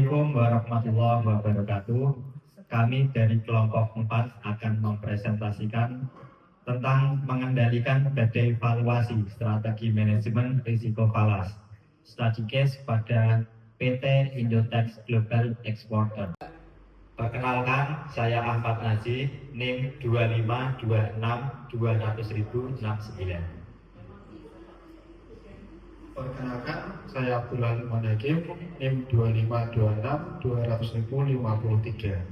Assalamualaikum warahmatullahi wabarakatuh. Kami dari kelompok 4 akan mempresentasikan tentang mengendalikan badai valuasi strategi manajemen risiko falas study case pada PT Indotex Global Exporter. Perkenalkan, saya Ahmad Najih, NIM 2526200069. Perkenalkan, saya Abdullah Lukman Hakim, NIM 2526200053.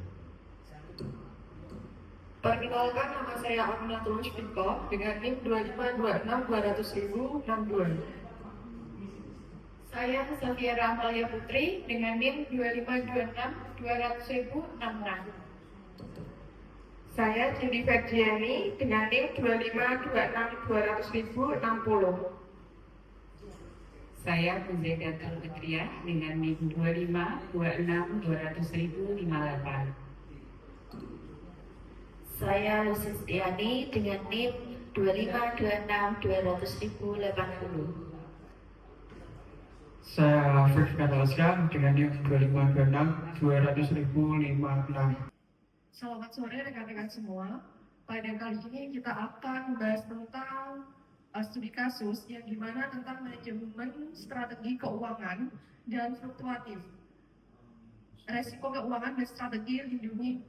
Perkenalkan, nama saya Aminatul Musyfiqah dengan NIM 2526200062. Saya Safiera Amalia Putri dengan NIM 2526200066. Saya Cindy Ferdiani dengan NIM 2526200060. Saya Muzaidatul Fitriah dengan NIM 2526200058. Saya Lucy Setiani dengan NIM 2526200080. Saya Firman Alaska dengan NIM 2526200056. Selamat sore rekan-rekan semua. Pada kali ini kita akan membahas tentang studi kasus yang dimana tentang manajemen strategi keuangan dan fluktuatif, resiko keuangan dan strategi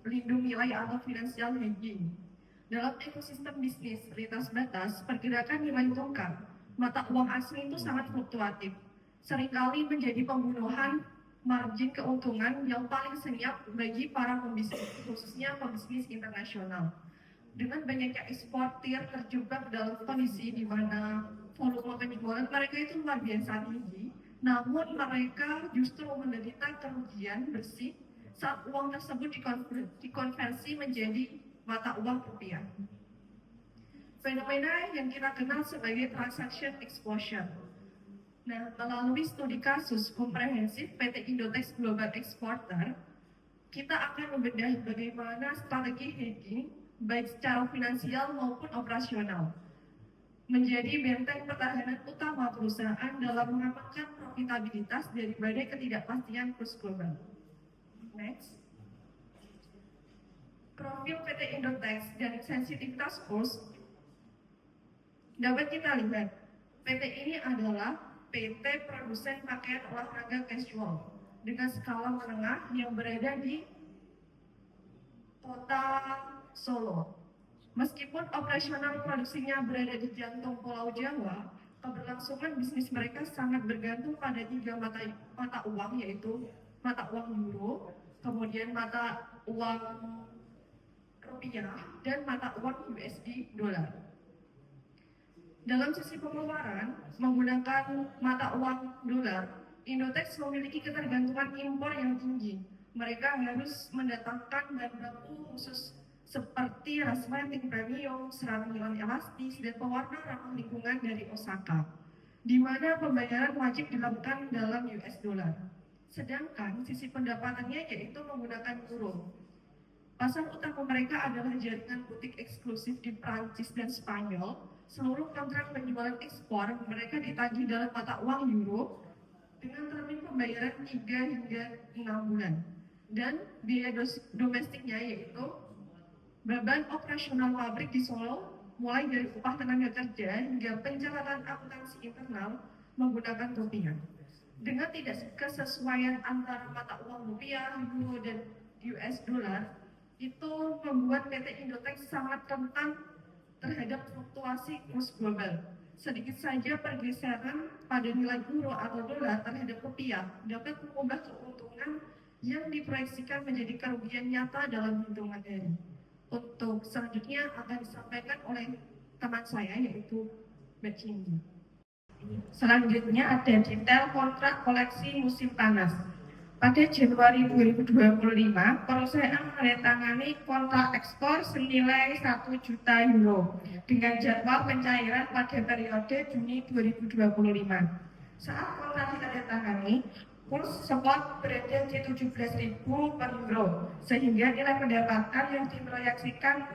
lindung nilai atau financial hedging. Dalam ekosistem bisnis lintas batas, pergerakan nilai tukar mata uang asing itu sangat fluktuatif, seringkali menjadi pembunuhan margin keuntungan yang paling senyap bagi para pembisnis, khususnya pembisnis internasional. Dengan banyaknya eksportir terjebak dalam kondisi di mana volume penjualan mereka itu luar biasa tinggi, namun mereka justru menderita kerugian bersih saat uang tersebut dikonversi menjadi mata uang rupiah. Fenomena yang kita kenal sebagai transaction exposure. Nah, melalui studi kasus komprehensif PT Indotex Global Exporter, kita akan membedah bagaimana strategi hedging baik secara finansial maupun operasional menjadi benteng pertahanan utama perusahaan dalam mengamankan profitabilitas dari badai ketidakpastian kurs global. Next. Profil PT Indotex dan sensitivitas kurs dapat kita lihat. PT ini adalah PT produsen pakaian olahraga casual dengan skala menengah yang berada di kota Solo. Meskipun operasional produksinya berada di jantung Pulau Jawa, keberlangsungan bisnis mereka sangat bergantung pada tiga mata uang, yaitu mata uang euro, kemudian mata uang rupiah, dan mata uang USD dolar. Dalam sisi pengeluaran, menggunakan mata uang dolar, Indotex memiliki ketergantungan impor yang tinggi. Mereka harus mendatangkan bahan baku khusus seperti resleting premium, serat nilon elastis, dan pewarna ramah lingkungan dari Osaka, di mana pembayaran wajib dilakukan dalam US dollar. Sedangkan sisi pendapatannya yaitu menggunakan euro. Pasar utama mereka adalah jaringan butik eksklusif di Prancis dan Spanyol. Seluruh kontrak penjualan ekspor mereka ditagih dalam mata uang euro dengan termin pembayaran 3 hingga 6 bulan. Dan biaya domestiknya yaitu beban operasional pabrik di Solo, mulai dari upah tenaga kerja hingga pencatatan akuntansi internal menggunakan rupiah. Dengan tidak kesesuaian antara mata uang rupiah, euro, dan US dollar, itu membuat PT Indotex sangat rentan terhadap fluktuasi kurs global. Sedikit saja pergeseran pada nilai euro atau dolar terhadap rupiah dapat mengubah keuntungan yang diproyeksikan menjadi kerugian nyata dalam hitungan hari. Untuk selanjutnya akan disampaikan oleh teman saya yaitu Mbak Cindy. Selanjutnya ada detail kontrak koleksi musim panas. Pada Januari 2025, perusahaan menandatangani kontrak ekspor senilai 1 juta euro dengan jadwal pencairan pada periode Juni 2025. Saat kontrak ditandatangani, kurs spot berada di 17.000 per euro, sehingga nilai pendapatan yang diproyeksikan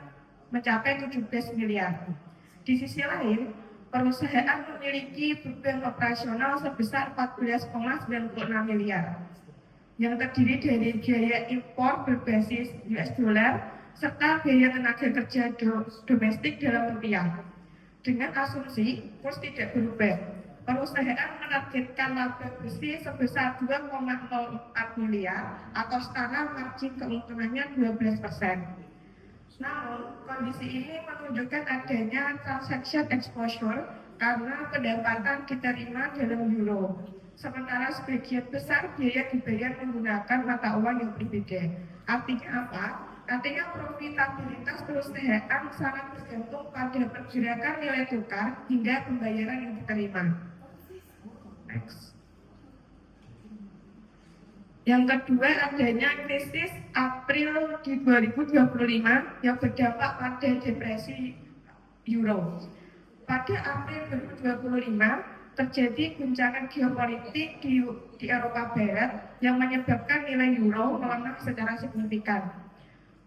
mencapai 17 miliar. Di sisi lain, perusahaan memiliki beban operasional sebesar 14,96 miliar. yang terdiri dari biaya impor berbasis US dollar serta biaya tenaga kerja domestik dalam rupiah. Dengan asumsi kurs tidak berubah, perusahaan menargetkan laba bersih sebesar 2,04 miliar atau setara margin keuntungannya 12%. Namun, kondisi ini menunjukkan adanya transaction exposure karena pendapatan diterima dalam euro. Sementara sebagian besar biaya dibayar menggunakan mata uang yang berbeda. Artinya apa? Artinya profitabilitas perusahaan sangat bergantung pada pergerakan nilai tukar hingga pembayaran yang diterima. Next. Yang kedua, adanya krisis April di 2025 yang berdampak pada depresi euro. Pada April 2025 terjadi guncangan geopolitik di Eropa Barat yang menyebabkan nilai euro melemah secara signifikan.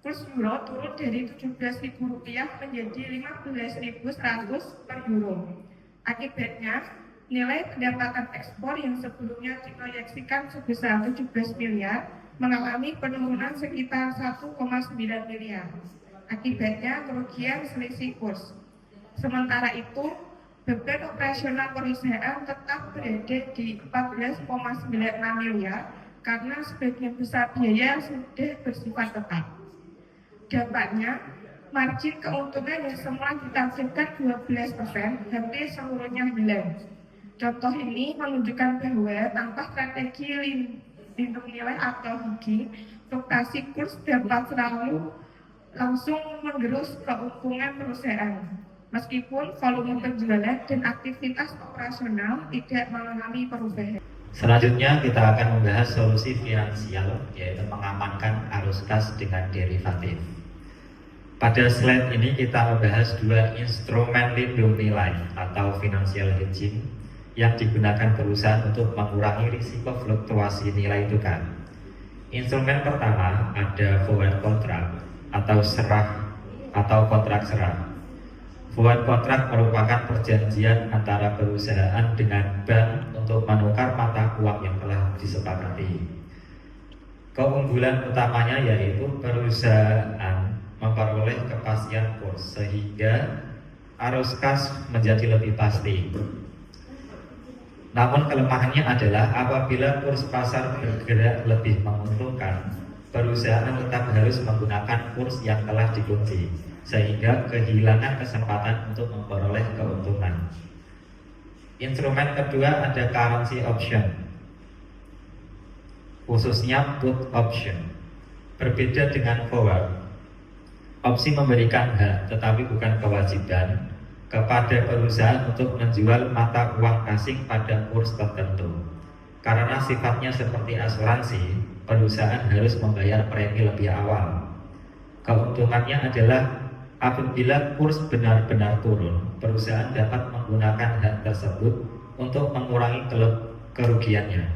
Kurs euro turun dari Rp17.000 menjadi Rp15.100 per euro. Akibatnya, nilai pendapatan ekspor yang sebelumnya diproyeksikan sebesar 17 miliar mengalami penurunan sekitar 1,9 miliar. Akibatnya kerugian selisih kurs. Sementara itu, beban operasional perusahaan tetap berada di 14,96 miliar karena sebagian besar biaya sudah bersifat tetap. Dampaknya, margin keuntungan yang semula ditargetkan 12% hampir seluruhnya hilang. Contoh ini menunjukkan bahwa tanpa strategi lindung nilai atau hedging, fluktuasi kurs dapat selalu langsung menggerus keuntungan perusahaan. Meskipun volume penjualan dan aktivitas operasional tidak mengalami perubahan. Selanjutnya kita akan membahas solusi finansial, yaitu mengamankan arus kas dengan derivatif. Pada slide ini kita membahas dua instrumen lindung nilai atau financial hedging yang digunakan perusahaan untuk mengurangi risiko fluktuasi nilai tukar. Instrumen pertama ada forward contract atau kontrak serah. Forward contract merupakan perjanjian antara perusahaan dengan bank untuk menukar mata uang yang telah disepakati. Keunggulan utamanya yaitu perusahaan memperoleh kepastian kurs sehingga arus kas menjadi lebih pasti. Namun kelemahannya adalah apabila kurs pasar bergerak lebih menguntungkan, perusahaan tetap harus menggunakan kurs yang telah dikunci, sehingga kehilangan kesempatan untuk memperoleh keuntungan. Instrumen kedua ada currency option, khususnya put option. Berbeda dengan forward, opsi memberikan hak tetapi bukan kewajiban kepada perusahaan untuk menjual mata uang asing pada kurs tertentu. Karena sifatnya seperti asuransi, perusahaan harus membayar premi lebih awal. Keuntungannya adalah apabila kurs benar-benar turun, perusahaan dapat menggunakan hak tersebut untuk mengurangi kerugiannya.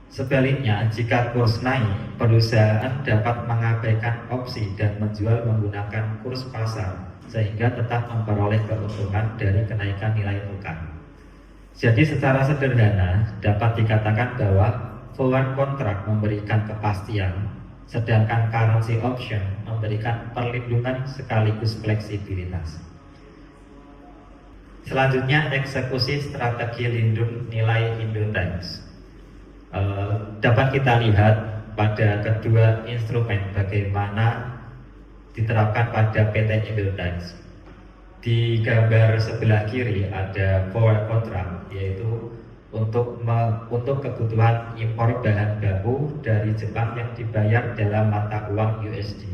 Sebaliknya, jika kurs naik, perusahaan dapat mengabaikan opsi dan menjual menggunakan kurs pasar, sehingga tetap memperoleh keuntungan dari kenaikan nilai tukar. Jadi secara sederhana dapat dikatakan bahwa forward contract memberikan kepastian, sedangkan currency option memberikan perlindungan sekaligus fleksibilitas. Selanjutnya eksekusi strategi lindung nilai Indotex. Dapat kita lihat pada kedua instrumen bagaimana diterapkan pada PT Indotex. Di gambar sebelah kiri ada forward contract, yaitu untuk kebutuhan impor bahan baku dari Jepang yang dibayar dalam mata uang USD.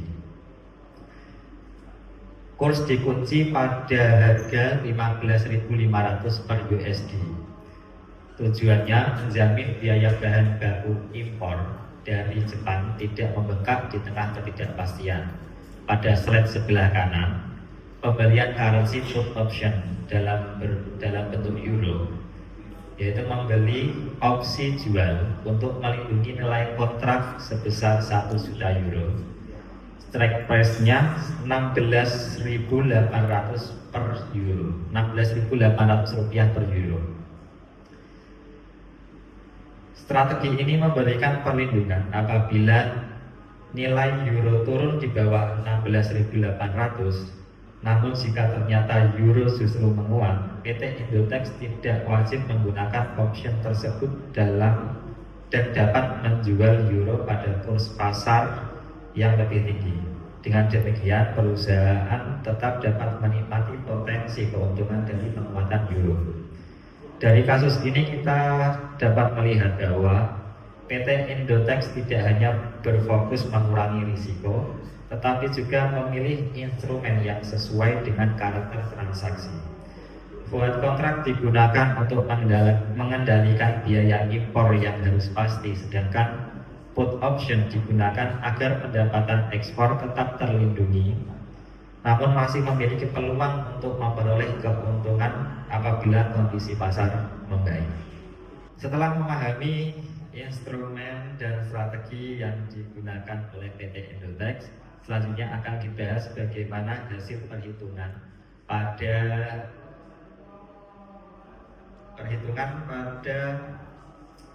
Kurs dikunci pada harga 15.500 per USD. Tujuannya menjamin biaya bahan baku impor dari Jepang tidak membengkak di tengah ketidakpastian. Pada slide sebelah kanan, pembelian currency put option dalam bentuk euro, yaitu membeli opsi jual untuk melindungi nilai kontrak sebesar 1 juta euro. Strike price-nya 16.800 per euro, 16.800 rupiah per euro. Strategi ini memberikan perlindungan apabila nilai euro turun di bawah 16.800. Namun jika ternyata euro justru menguat, PT Indotex tidak wajib menggunakan option tersebut dan dapat menjual euro pada kurs pasar yang lebih tinggi. Dengan demikian, perusahaan tetap dapat menikmati potensi keuntungan dari penguatan euro. Dari kasus ini kita dapat melihat bahwa PT Indotex tidak hanya berfokus mengurangi risiko, tetapi juga memilih instrumen yang sesuai dengan karakter transaksi. Forward kontrak digunakan untuk mengendalikan biaya impor yang harus pasti, sedangkan put option digunakan agar pendapatan ekspor tetap terlindungi, namun masih memiliki peluang untuk memperoleh keuntungan apabila kondisi pasar membaik. Setelah memahami instrumen dan strategi yang digunakan oleh PT Indotex, selanjutnya akan dibahas bagaimana hasil perhitungan pada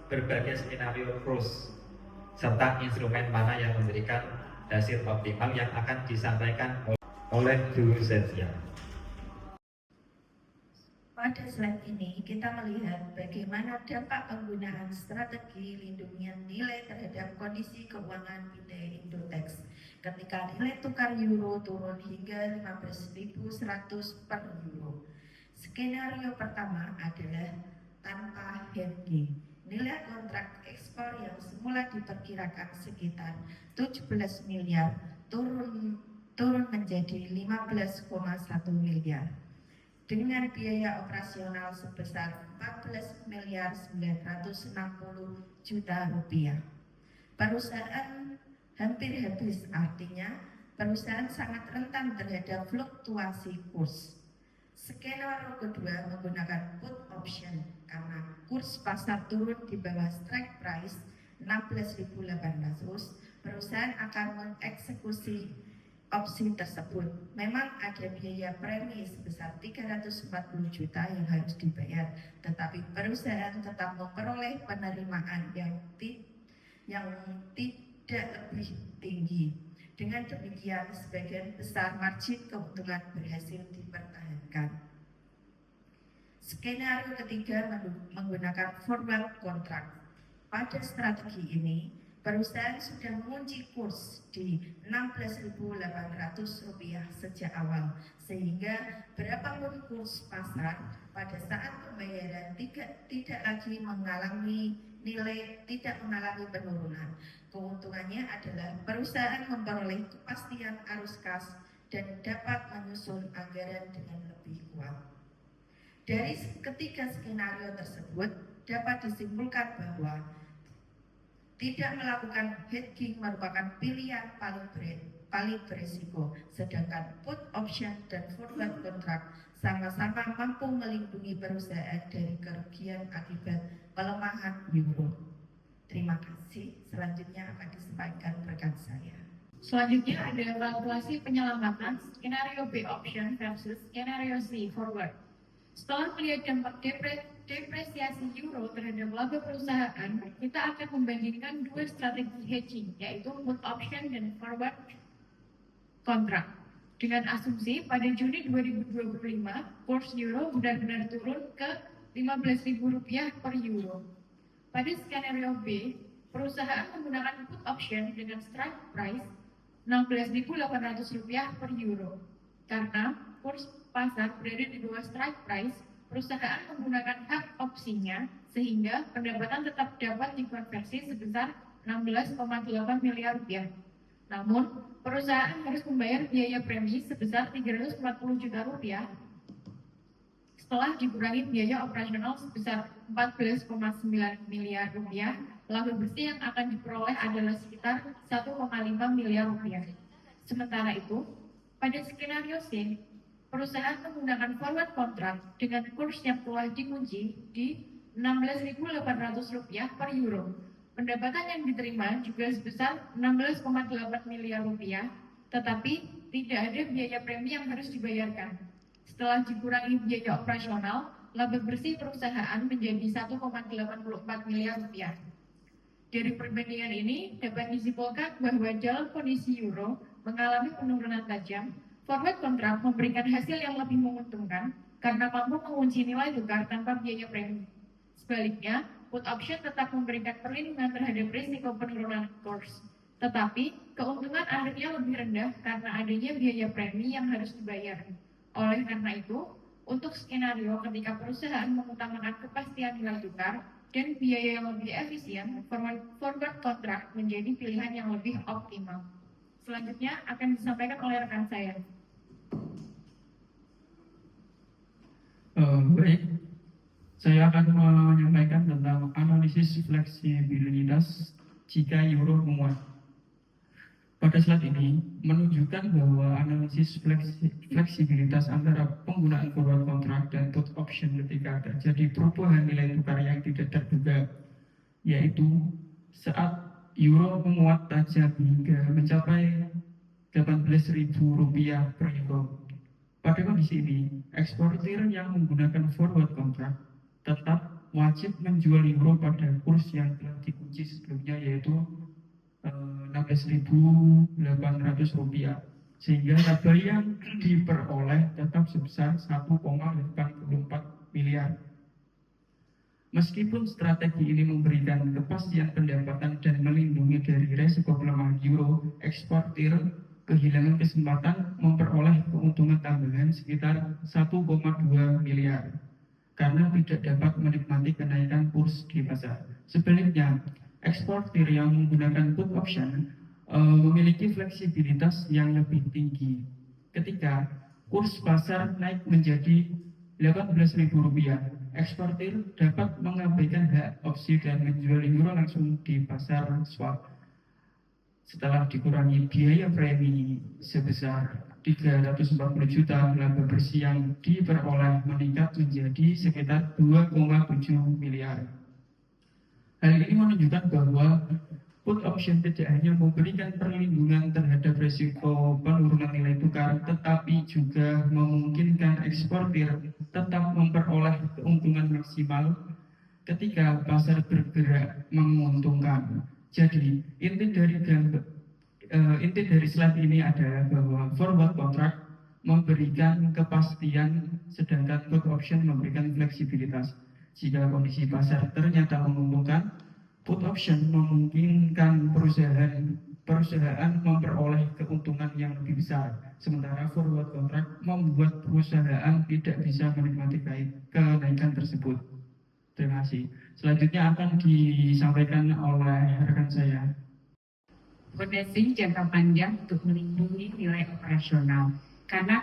berbagai skenario cross, serta instrumen mana yang memberikan hasil optimal yang akan disampaikan oleh Guru Setia. Pada slide ini kita melihat bagaimana dampak penggunaan strategi lindungan nilai terhadap kondisi keuangan PT Indotex ketika nilai tukar euro turun hingga 15.100 per euro. Skenario pertama adalah tanpa hedging. Nilai kontrak ekspor yang semula diperkirakan sekitar 17 miliar turun menjadi 15,1 miliar. Dengan biaya operasional sebesar 14 miliar 960 juta rupiah. Perusahaan hampir habis, artinya perusahaan sangat rentan terhadap fluktuasi kurs. Skenario kedua menggunakan put option karena kurs pasar turun di bawah strike price 16.800, perusahaan akan mengeksekusi opsi tersebut. Memang ada biaya premi sebesar 340 juta yang harus dibayar, tetapi perusahaan tetap memperoleh penerimaan yang tidak lebih tinggi. Dengan demikian, sebagian besar margin keuntungan berhasil dipertahankan. Skenario ketiga menggunakan forward contract. Pada strategi ini, perusahaan sudah mengunci kurs di 16.800 rupiah sejak awal, sehingga berapapun kurs pasar pada saat pembayaran tidak lagi mengalami penurunan. Keuntungannya adalah perusahaan memperoleh kepastian arus kas dan dapat menyusun anggaran dengan lebih kuat. Dari ketiga skenario tersebut dapat disimpulkan bahwa tidak melakukan hedging merupakan pilihan paling berisiko, sedangkan put option dan forward contract sama-sama mampu melindungi perusahaan dari kerugian akibat pelemahan euro. Terima kasih. Selanjutnya akan disampaikan rekan saya. Selanjutnya ada kalkulasi penyelamatan skenario B option versus skenario C forward. Setelah melihat dampak depresiasi euro terhadap laba perusahaan, kita akan membandingkan dua strategi hedging, yaitu put option dan forward contract. Dengan asumsi pada Juni 2025, kurs euro benar-benar turun ke 15.000 rupiah per euro. Pada skenario B, perusahaan menggunakan put option dengan strike price 16.800 rupiah per euro. Karena kurs pasar berada di bawah strike price, perusahaan menggunakan hak opsinya sehingga pendapatan tetap dapat dikonversi sebesar 16,8 miliar rupiah. Namun, perusahaan harus membayar biaya premi sebesar 340 juta rupiah setelah dikurangi biaya operasional sebesar 14,9 miliar rupiah. Laba bersih yang akan diperoleh adalah sekitar 1,5 miliar rupiah. Sementara itu, pada skenario C, perusahaan menggunakan forward contract dengan kurs yang telah dikunci di 16.800 rupiah per euro. Pendapatan yang diterima juga sebesar 16,8 miliar rupiah, tetapi tidak ada biaya premi yang harus dibayarkan. Setelah dikurangi biaya operasional, laba bersih perusahaan menjadi 1,84 miliar rupiah. Dari perbandingan ini dapat disimpulkan bahwa dalam kondisi euro mengalami penurunan tajam, forward contract memberikan hasil yang lebih menguntungkan karena mampu mengunci nilai tukar tanpa biaya premi. Sebaliknya, put option tetap memberikan perlindungan terhadap risiko penurunan kurs, tetapi keuntungan akhirnya lebih rendah karena adanya biaya premi yang harus dibayar. Oleh karena itu, untuk skenario ketika perusahaan mengutamakan kepastian nilai tukar dan biaya yang lebih efisien, forward contract menjadi pilihan yang lebih optimal. Selanjutnya akan disampaikan oleh rekan saya. Baik, saya akan menyampaikan tentang analisis fleksibilitas jika euro menguat. Pada slide ini menunjukkan bahwa analisis fleksibilitas antara penggunaan forward contract dan put option ketika terjadi perubahan nilai tukar yang tidak terduga, yaitu saat euro menguat tajam hingga mencapai Rp18.000 per euro. Pada kondisi ini, eksportir yang menggunakan forward contract tetap wajib menjual euro pada kurs yang telah dikunci sebelumnya, yaitu Rp16.800, sehingga laba yang diperoleh tetap sebesar 1,84 miliar. Meskipun strategi ini memberikan kepastian pendapatan dan melindungi dari resiko pelemahan euro, eksportir kehilangan kesempatan memperoleh keuntungan tambahan sekitar 1,2 miliar karena tidak dapat menikmati kenaikan kurs di pasar. Sebaliknya, eksportir yang menggunakan put option memiliki fleksibilitas yang lebih tinggi. Ketika kurs pasar naik menjadi Rp18.000, eksportir dapat mengabaikan hak opsi dan menjual euro langsung di pasar swap. Setelah dikurangi biaya premi sebesar 340 juta, laba bersih yang diperoleh meningkat menjadi sekitar 2,7 miliar. Hal ini menunjukkan bahwa put option tidak hanya memberikan perlindungan terhadap risiko penurunan nilai tukar, tetapi juga memungkinkan eksportir tetap memperoleh keuntungan maksimal ketika pasar bergerak menguntungkan. Jadi, inti dari slide ini adalah bahwa forward contract memberikan kepastian, sedangkan put option memberikan fleksibilitas. Jika kondisi pasar ternyata menguntungkan, put option memungkinkan perusahaan memperoleh keuntungan yang lebih besar, sementara forward contract membuat perusahaan tidak bisa menikmati kenaikan tersebut. Terima kasih. Selanjutnya akan disampaikan oleh rekan saya. Fondasi jangka panjang untuk melindungi nilai operasional. Karena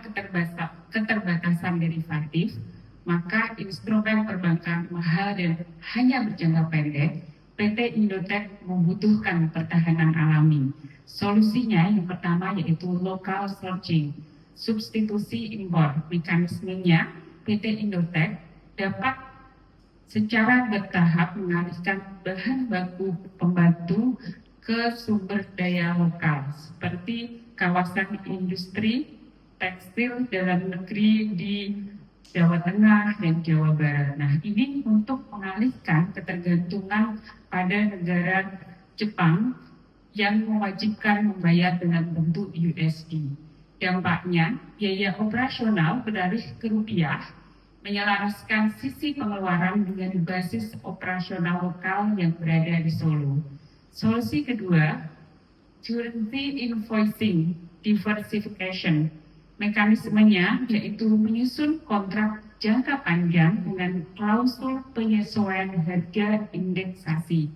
keterbatasan derivatif, maka instrumen perbankan mahal dan hanya berjangka pendek, PT Indotech membutuhkan pertahanan alami. Solusinya yang pertama yaitu local sourcing, substitusi impor. Mekanismenya, PT Indotech dapat secara bertahap mengalihkan bahan baku pembantu ke sumber daya lokal, seperti kawasan industri tekstil dalam negeri di Jawa Tengah dan Jawa Barat. Nah, ini untuk mengalihkan ketergantungan pada negara Jepang yang mewajibkan membayar dengan bentuk USD. Dampaknya, biaya operasional beralih ke rupiah, menyelaraskan sisi pengeluaran dengan basis operasional lokal yang berada di Solo. Solusi kedua, currency invoicing diversification. Mekanismenya yaitu menyusun kontrak jangka panjang dengan klausul penyesuaian harga indeksasi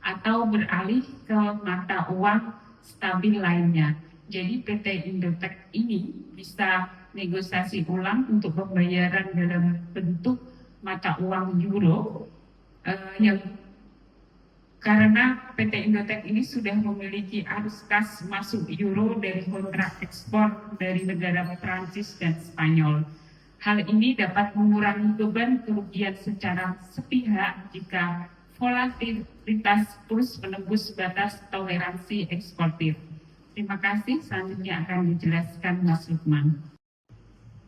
atau beralih ke mata uang stabil lainnya. Jadi PT Indotech ini bisa negosiasi ulang untuk pembayaran dalam bentuk mata uang euro yang karena PT Indotech ini sudah memiliki arus kas masuk euro dari kontrak ekspor dari negara Prancis dan Spanyol. Hal ini dapat mengurangi beban kerugian secara sepihak jika volatilitas kurs menembus batas toleransi eksportir. Terima kasih, selanjutnya akan dijelaskan Mas Lukman.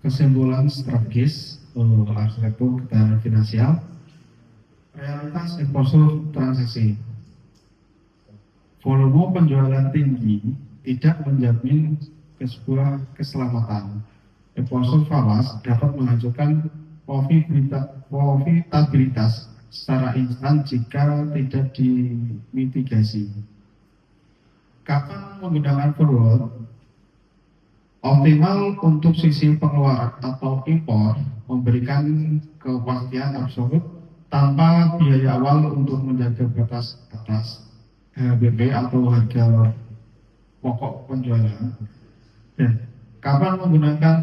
Kesimpulan strategis arsitektur ketahanan finansial, realitas eksposur transaksi. volume penjualan tinggi tidak menjamin sebuah keselamatan. Deposit falas dapat menghancurkan profitabilitas secara instan jika tidak dimitigasi. Kapan menggunakan forward? Optimal untuk sisi pengeluaran atau impor, memberikan kepastian absolut tanpa biaya awal untuk menjaga batas atas HBP atau harga pokok penjualan. Dan kapan menggunakan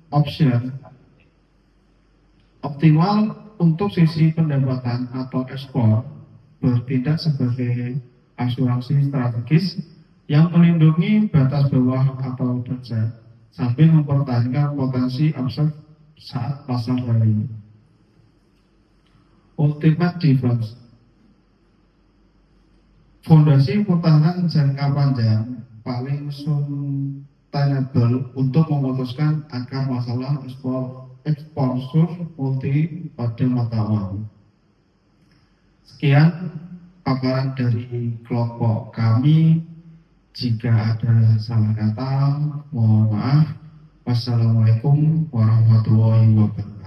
option? Optimal untuk sisi pendapatan atau ekspor, bertindak sebagai asuransi strategis yang melindungi batas bawah atau downside sambil mempertahankan potensi upside saat pasar rally. Ultimate difference. Fondasi pertahanan jangka panjang paling sustainable untuk memutuskan akar masalah exposure multi pada mata uang. Sekian paparan dari kelompok kami. Jika ada salah kata, mohon maaf. Wassalamualaikum warahmatullahi wabarakatuh.